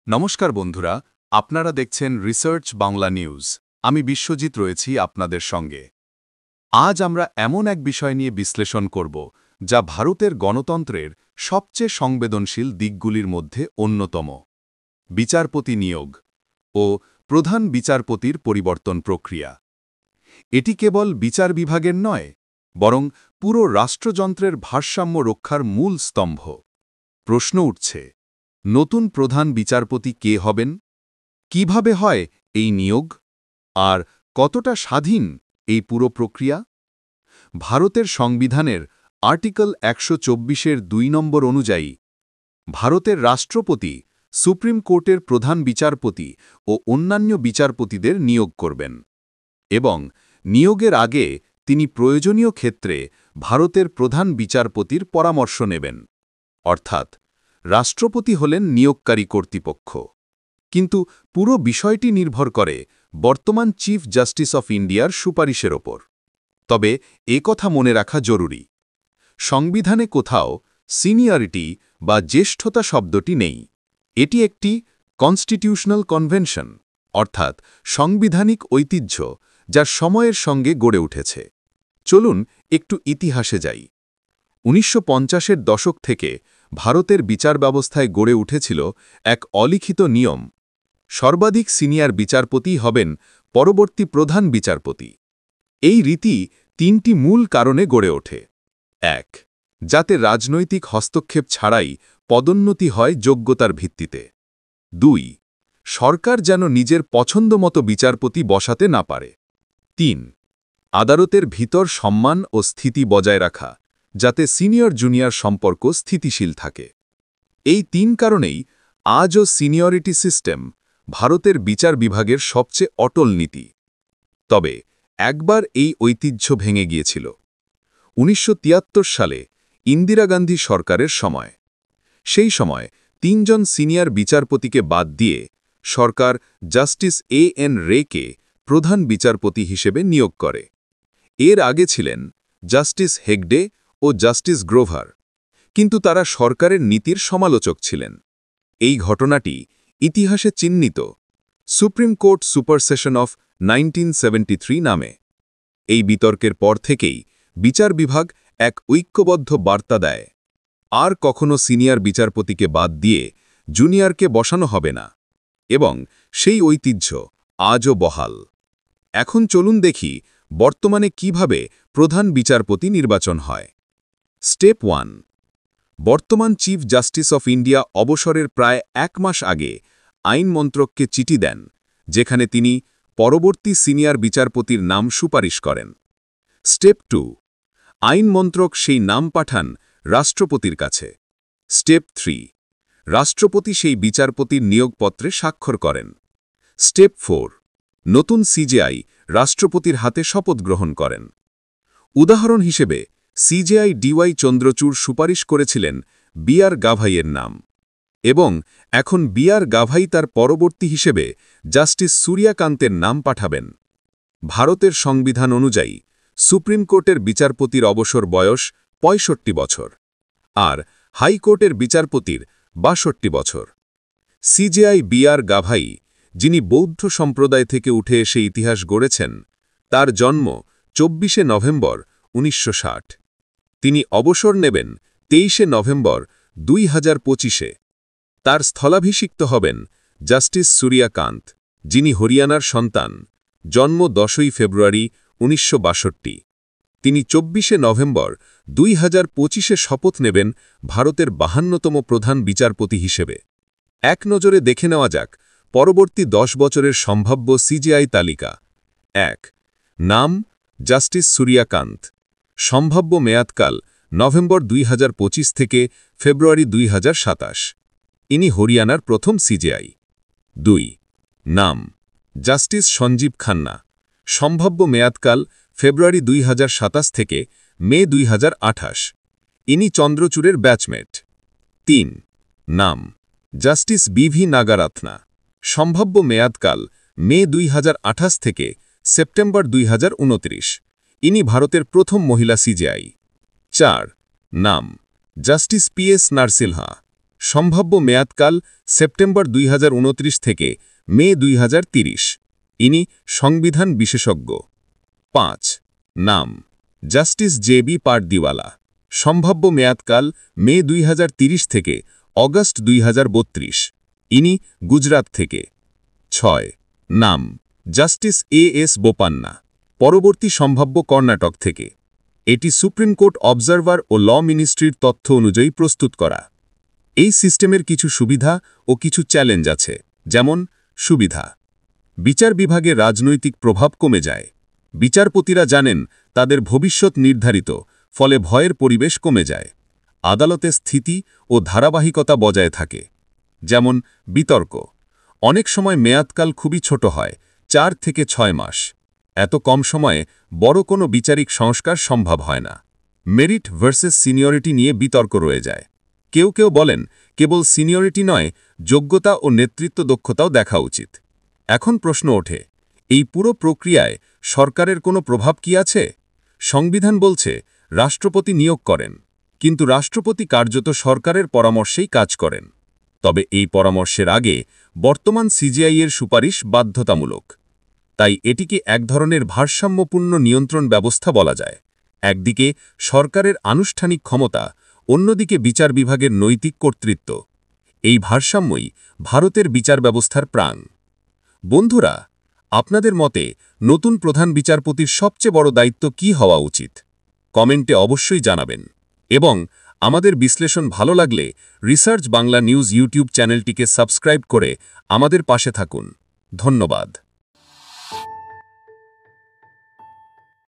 নমস্কার বন্ধুরা, আপনারা দেখছেন রিসার্চ বাংলা নিউজ। আমি বিশ্বজিৎ রয়েছি আপনাদের সঙ্গে। আজ আমরা এমন এক বিষয় নিয়ে বিশ্লেষণ করব যা ভারতের গণতন্ত্রের সবচেয়ে সংবেদনশীল দিকগুলির মধ্যে অন্যতম: বিচারপতি নিয়োগ ও প্রধান বিচারপতির পরিবর্তন প্রক্রিয়া। এটি কেবল বিচার বিভাগের নয়, বরং পুরো রাষ্ট্রযন্ত্রের ভারসাম্য রক্ষার মূল স্তম্ভ। প্রশ্ন উঠছে, নতুন প্রধান বিচারপতি কে হবেন, কিভাবে হয় এই নিয়োগ, আর কতটা স্বাধীন এই পুরো প্রক্রিয়া? ভারতের সংবিধানের আর্টিকেল ১২৪-এর ২ নম্বর অনুযায়ী ভারতের রাষ্ট্রপতি সুপ্রিম কোর্টের প্রধান বিচারপতি ও অন্যান্য বিচারপতিদের নিয়োগ করবেন এবং নিয়োগের আগে তিনি প্রয়োজনীয় ক্ষেত্রে ভারতের প্রধান বিচারপতির পরামর্শ নেবেন। অর্থাৎ রাষ্ট্রপতি হলেন নিয়োগকারী কর্তৃপক্ষ, কিন্তু পুরো বিষয়টি নির্ভর করে বর্তমান চিফ জাস্টিস অফ ইন্ডিয়ার সুপারিশের ওপর। তবে কথা মনে রাখা জরুরি, সংবিধানে কোথাও সিনিয়রিটি বা জ্যেষ্ঠতা শব্দটি নেই। এটি একটি কনস্টিটিউশনাল কনভেনশন, অর্থাৎ সাংবিধানিক ঐতিহ্য যা সময়ের সঙ্গে গড়ে উঠেছে। চলুন একটু ইতিহাসে যাই। ১৯৫০-এর দশক থেকে ভারতের বিচার ব্যবস্থায় গড়ে উঠেছিল এক অলিখিত নিয়ম: সর্বাধিক সিনিয়র বিচারপতি হবেন পরবর্তী প্রধান বিচারপতি। এই রীতি ৩টি মূল কারণে গড়ে ওঠে। ১. যাতে রাজনৈতিক হস্তক্ষেপ ছাড়াই পদোন্নতি হয় যোগ্যতার ভিত্তিতে। ২. সরকার যেন নিজের পছন্দমতো বিচারপতি বসাতে না পারে। ৩. আদালতের ভিতর সম্মান ও স্থিতি বজায় রাখা, যাতে সিনিয়র জুনিয়র সম্পর্ক স্থিতিশীল থাকে। এই ৩ কারণেই আজও সিনিয়রিটি সিস্টেম ভারতের বিচার বিভাগের সবচেয়ে অটল নীতি। তবে একবার এই ঐতিহ্য ভেঙে গিয়েছিল ১৯৭৩ সালে ইন্দিরা গান্ধী সরকারের সময়। সেই সময় ৩ জন সিনিয়র বিচারপতিকে বাদ দিয়ে সরকার জাস্টিস এন রেকে প্রধান বিচারপতি হিসেবে নিয়োগ করে। এর আগে ছিলেন জাস্টিস হেগডে ও জাস্টিস গ্রোভার, কিন্তু তারা সরকারের নীতির সমালোচক ছিলেন। এই ঘটনাটি ইতিহাসে চিহ্নিত সুপ্রিম কোর্ট সুপারসেশন অফ 1973 নামে। এই বিতর্কের পর থেকেই বিচার বিভাগ এক ঐক্যবদ্ধ বার্তা দেয়: আর কখনো সিনিয়র বিচারপতিকে বাদ দিয়ে জুনিয়রকে বসানো হবে না, এবং সেই ঐতিহ্য আজও বহাল। এখন চলুন দেখি বর্তমানে কিভাবে প্রধান বিচারপতি নির্বাচন হয়। স্টেপ 1. বর্তমান চিফ জাস্টিস অফ ইন্ডিয়া অবসরের প্রায় ১ মাস আগে আইন মন্ত্রককে চিঠি দেন, যেখানে তিনি পরবর্তী সিনিয়র বিচারপতির নাম সুপারিশ করেন। স্টেপ 2. আইন মন্ত্রক সেই নাম পাঠান রাষ্ট্রপতির কাছে। স্টেপ 3. রাষ্ট্রপতি সেই বিচারপতির নিয়োগপত্রে স্বাক্ষর করেন। স্টেপ 4. নতুন সিজেআই রাষ্ট্রপতির হাতে শপথ গ্রহণ করেন। উদাহরণ হিসেবে সিজেআই ডিওয়াই চন্দ্রচূড় সুপারিশ করেছিলেন বি.আর. গাভাইয়ের নাম, এবং এখন বি.আর. গাভাই তার পরবর্তী হিসেবে জাস্টিস সূর্যকান্তের নাম পাঠাবেন। ভারতের সংবিধান অনুযায়ী সুপ্রিম কোর্টের বিচারপতির অবসর বয়স ৬৫ বছর, আর হাইকোর্টের বিচারপতির ৬২ বছর। CJI B.R.. গাভাই, যিনি বৌদ্ধ সম্প্রদায় থেকে উঠে এসে ইতিহাস গড়েছেন, তার জন্ম ২৪শে নভেম্বর ১৯৬০। তিনি অবসর নেবেন ২৩শে নভেম্বর ২০২৫-এ। তার স্থলাভিষিক্ত হবেন জাস্টিস সূর্যকান্ত, যিনি হরিয়ানার সন্তান, জন্ম ১০ই ফেব্রুয়ারি ১৯৬২। তিনি ২৪শে নভেম্বর ২০২৫-এ শপথ নেবেন ভারতের ৫২তম প্রধান বিচারপতি হিসেবে। এক নজরে দেখে নেওয়া যাক পরবর্তী ১০ বছরের সম্ভাব্য সিজেআই তালিকা। ১. নাম: জাস্টিস সূর্যকান্ত। সম্ভাব্য মেয়াদকাল: নভেম্বর ২০২৫ থেকে ফেব্রুয়ারি ২০২৭। ইনি হরিয়ানার প্রথম সিজেআই। ২. নাম: জাস্টিস সঞ্জীব খান্না। সম্ভাব্য মেয়াদকাল: ফেব্রুয়ারি ২০২৭ থেকে মে ২০২৮। ইনি চন্দ্রচূড়ের ব্যাচমেট। ৩. নাম: জাস্টিস বি.ভি. নাগারাত্না। সম্ভাব্য মেয়াদকাল: মে ২০২৮ থেকে সেপ্টেম্বর ২০২৯। ইনি ভারতের প্রথম মহিলা সিজেআই। ৪. নাম: জাস্টিস পি.এস. নারসিমহা। সম্ভাব্য মেয়াদকাল সেপ্টেম্বর 2029 থেকে মে 2030। ইনি সংবিধান বিশেষজ্ঞ। 5 নাম জাস্টিস জে.বি. পারদিওয়ালা। সম্ভাব্য মেয়াদকাল মে 2030 থেকে অগস্ট 2032। ইনি গুজরাট থেকে। 6 নাম জাস্টিস এ.এস. বোপান্না। পরবর্তী সম্ভাব্য কর্ণাটক থেকে। এটি সুপ্রিম কোর্ট অবজারভার ও ল মিনিস্ট্রির তথ্য অনুযায়ী প্রস্তুত করা। এই সিস্টেমের কিছু সুবিধা ও কিছু চ্যালেঞ্জ আছে। যেমন সুবিধা: বিচার বিভাগে রাজনৈতিক প্রভাব কমে যায়। বিচারপতিরা জানেন তাদের ভবিষ্যৎ নির্ধারিত, ফলে ভয়ের পরিবেশ কমে যায়। আদালতে স্থিতি ও ধারাবাহিকতা বজায় থাকে। যেমন বিতর্ক: অনেক সময় মেয়াদকাল খুবই ছোট হয়, 4 থেকে 6 মাস। এত কম সময়ে বড় কোনো বিচারিক সংস্কার সম্ভব হয় না। মেরিট ভার্সেস সিনিয়রিটি নিয়ে বিতর্ক রয়ে যায়। কেউ কেউ বলেন কেবল সিনিয়রিটি নয়, যোগ্যতা ও নেতৃত্ব দক্ষতাও দেখা উচিত। এখন প্রশ্ন ওঠে, এই পুরো প্রক্রিয়ায় সরকারের কোনো প্রভাব কি আছে? সংবিধান বলছে রাষ্ট্রপতি নিয়োগ করেন, কিন্তু রাষ্ট্রপতি কার্যত সরকারের পরামর্শেই কাজ করেন। তবে এই পরামর্শের আগে বর্তমান সিজিআই-এর সুপারিশ বাধ্যতামূলক। তাই এটিকে এক ধরনের ভারসাম্যপূর্ণ নিয়ন্ত্রণ ব্যবস্থা বলা যায়। একদিকে সরকারের আনুষ্ঠানিক ক্ষমতা, অন্যদিকে বিচার বিভাগের নৈতিক কর্তৃত্ব। এই ভারসাম্যই ভারতের বিচার ব্যবস্থার প্রাণ। বন্ধুরা, আপনাদের মতে নতুন প্রধান বিচারপতির সবচেয়ে বড় দায়িত্ব কী হওয়া উচিত? কমেন্টে অবশ্যই জানাবেন। এবং আমাদের বিশ্লেষণ ভালো লাগলে রিসার্চ বাংলা নিউজ ইউটিউব চ্যানেলটিকে সাবস্ক্রাইব করে আমাদের পাশে থাকুন। ধন্যবাদ।